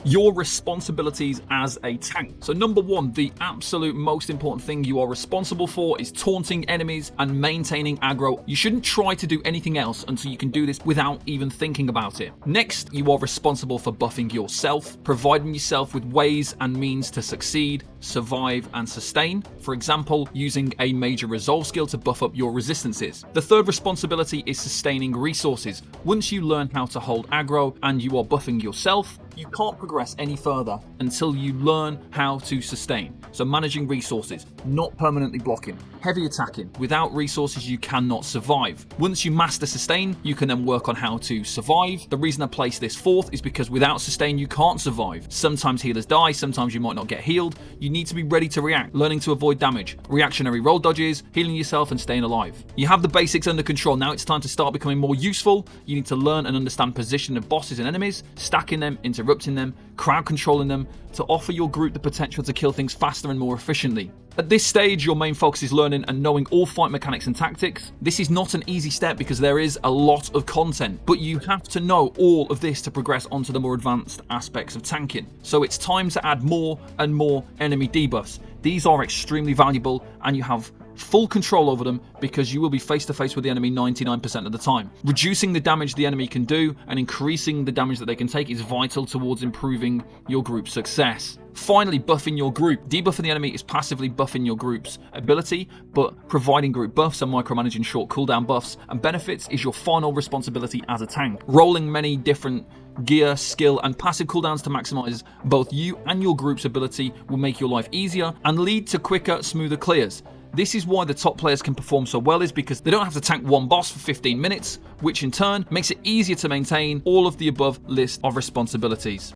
Your responsibilities as a tank. So number one, the absolute most important thing you are responsible for is taunting enemies and maintaining aggro. You shouldn't try to do anything else until you can do this without even thinking about it. Next, you are responsible for buffing yourself, providing yourself with ways and means to succeed, survive, and sustain. For example, using a major resolve skill to buff up your resistances. The third responsibility is sustaining resources. Once you learn how to hold aggro and you are buffing yourself, you can't progress any further until you learn how to sustain. So managing resources, not permanently blocking, heavy attacking. Without resources, you cannot survive. Once you master sustain, you can then work on how to survive. The reason I place this fourth is because without sustain, you can't survive. Sometimes healers die, sometimes you might not get healed. You need to be ready to react, learning to avoid damage, reactionary roll dodges, healing yourself, and staying alive. You have the basics under control. Now it's time to start becoming more useful. You need to learn and understand position of bosses and enemies, stacking them, interrupting them, crowd controlling them, to offer your group the potential to kill things faster and more efficiently. At this stage, your main focus is learning and knowing all fight mechanics and tactics. This is not an easy step because there is a lot of content, but you have to know all of this to progress onto the more advanced aspects of tanking. So it's time to add more and more enemy debuffs. These are extremely valuable and you have full control over them because you will be face to face with the enemy 99% of the time. Reducing the damage the enemy can do and increasing the damage that they can take is vital towards improving your group's success. Finally, buffing your group. Debuffing the enemy is passively buffing your group's ability, but providing group buffs and micromanaging short cooldown buffs and benefits is your final responsibility as a tank. Rolling many different gear, skill, and passive cooldowns to maximize both you and your group's ability will make your life easier and lead to quicker, smoother clears. This is why the top players can perform so well, is because they don't have to tank one boss for 15 minutes, which in turn makes it easier to maintain all of the above list of responsibilities.